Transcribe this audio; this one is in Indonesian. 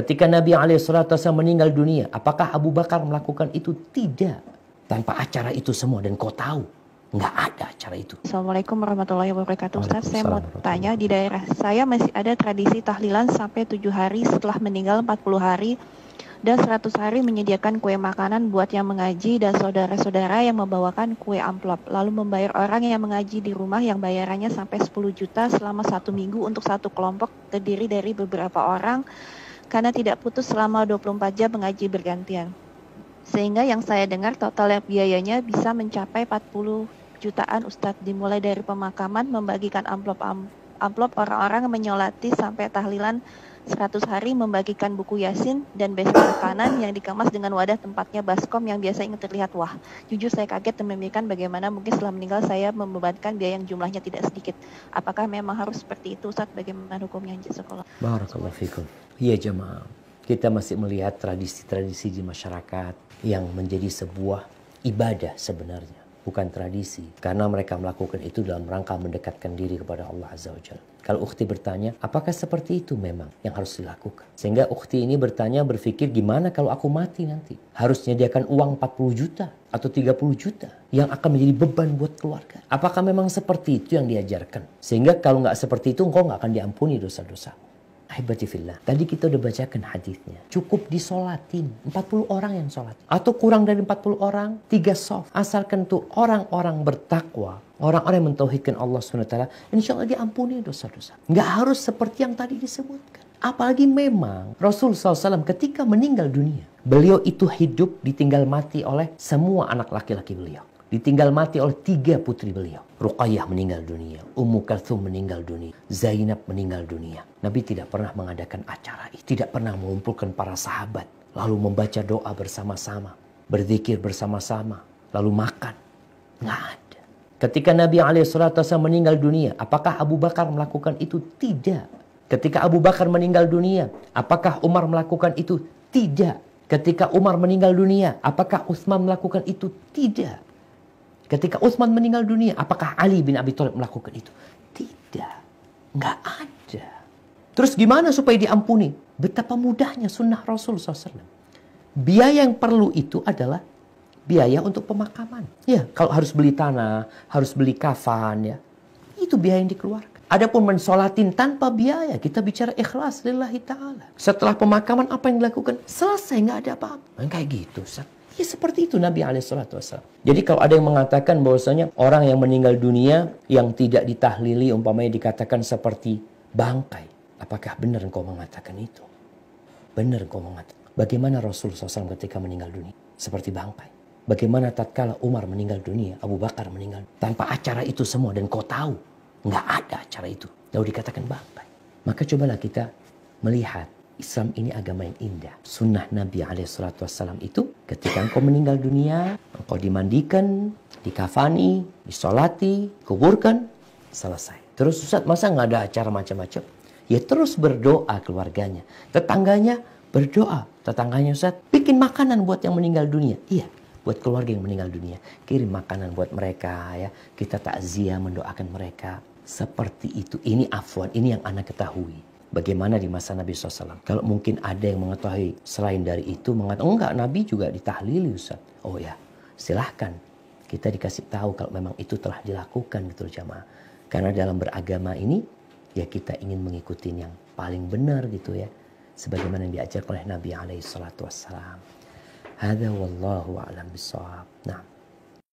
Ketika Nabi SAW meninggal dunia, apakah Abu Bakar melakukan itu? Tidak. Tanpa acara itu semua, dan kau tahu, nggak ada acara itu. Assalamualaikum warahmatullahi wabarakatuh. Ustaz, saya mau tanya, di daerah saya masih ada tradisi tahlilan sampai 7 hari setelah meninggal 40 hari dan 100 hari menyediakan kue makanan buat yang mengaji dan saudara-saudara yang membawakan kue amplop. Lalu membayar orang yang mengaji di rumah yang bayarannya sampai 10 juta selama 1 minggu untuk satu kelompok terdiri dari beberapa orang karena tidak putus selama 24 jam mengaji bergantian. Sehingga yang saya dengar total biayanya bisa mencapai 40 jutaan Ustadz, dimulai dari pemakaman, membagikan amplop orang-orang menyolati sampai tahlilan 100 hari, membagikan buku Yasin dan besek makanan yang dikemas dengan wadah tempatnya baskom yang biasa ingin terlihat wah. Jujur saya kaget dan memikirkan bagaimana mungkin setelah meninggal saya membebankan biaya yang jumlahnya tidak sedikit. Apakah memang harus seperti itu Ustadz? Bagaimana hukumnya? Jazakallah. Barakallahu fikum. Iya jemaah, kita masih melihat tradisi-tradisi di masyarakat yang menjadi sebuah ibadah sebenarnya, bukan tradisi. Karena mereka melakukan itu dalam rangka mendekatkan diri kepada Allah Azza wa Jalla. Kalau ukhti bertanya, apakah seperti itu memang yang harus dilakukan? Sehingga ukhti ini berpikir, gimana kalau aku mati nanti? Harus menyediakan uang 40 juta atau 30 juta yang akan menjadi beban buat keluarga. Apakah memang seperti itu yang diajarkan? Sehingga kalau nggak seperti itu, engkau nggak akan diampuni dosa-dosa. Ahibati fillah. Tadi kita udah bacakan hadisnya. Cukup disolatin. 40 orang yang sholat. Atau kurang dari 40 orang, 3 soft. Asalkan tuh orang-orang bertakwa, orang-orang yang mentauhidkan Allah SWT, insya Allah diampuni dosa-dosa. Nggak harus seperti yang tadi disebutkan. Apalagi memang Rasul SAW ketika meninggal dunia, beliau itu hidup ditinggal mati oleh semua anak laki-laki beliau. Ditinggal mati oleh 3 putri beliau. Ruqayyah meninggal dunia, Ummu Kalthum meninggal dunia, Zainab meninggal dunia. Nabi tidak pernah mengadakan acara itu, tidak pernah mengumpulkan para sahabat, lalu membaca doa bersama-sama, berzikir bersama-sama, lalu makan. Nggak ada. Ketika Nabi SAW meninggal dunia, apakah Abu Bakar melakukan itu? Tidak. Ketika Abu Bakar meninggal dunia, apakah Umar melakukan itu? Tidak. Ketika Umar meninggal dunia, apakah Utsman melakukan itu? Tidak. Ketika Utsman meninggal dunia, apakah Ali bin Abi Thalib melakukan itu? Tidak. Nggak ada. Terus gimana supaya diampuni? Betapa mudahnya sunnah Rasul SAW. Biaya yang perlu itu adalah biaya untuk pemakaman. Ya, kalau harus beli tanah, harus beli kafan, ya, itu biaya yang dikeluarkan. Adapun mensolatin tanpa biaya, kita bicara ikhlas lillahi ta'ala. Setelah pemakaman apa yang dilakukan? Selesai, nggak ada apa-apa. Kayak gitu, Ustaz. Ya seperti itu Nabi SAW. Jadi kalau ada yang mengatakan bahwasanya orang yang meninggal dunia yang tidak ditahlili umpamanya dikatakan seperti bangkai. Apakah benar engkau mengatakan itu? Benar engkau mengatakan. Bagaimana Rasul SAW ketika meninggal dunia? Seperti bangkai. Bagaimana tatkala Umar meninggal dunia, Abu Bakar meninggal. Tanpa acara itu semua dan kau tahu nggak ada acara itu. Lalu dikatakan bangkai. Maka cobalah kita melihat. Islam ini agama yang indah. Sunnah Nabi SAW itu ketika engkau meninggal dunia, engkau dimandikan, dikafani, disolati, kuburkan, selesai. Terus Ustaz, masa nggak ada acara macam-macam? Ya terus berdoa keluarganya. Tetangganya berdoa. Tetangganya Ustaz, bikin makanan buat yang meninggal dunia. Iya, buat keluarga yang meninggal dunia. Kirim makanan buat mereka, ya. Kita takziah mendoakan mereka. Seperti itu. Ini afwan, ini yang anak ketahui. Bagaimana di masa Nabi SAW. Kalau mungkin ada yang mengetahui selain dari itu, mengatakan, oh enggak, Nabi juga ditahlili Ustaz. Oh ya, silahkan. Kita dikasih tahu kalau memang itu telah dilakukan gitu jamaah. Karena dalam beragama ini, ya kita ingin mengikuti yang paling benar gitu ya. Sebagaimana yang diajarkan oleh Nabi SAW. Hadza wallahu a'lam bishawab. Nah.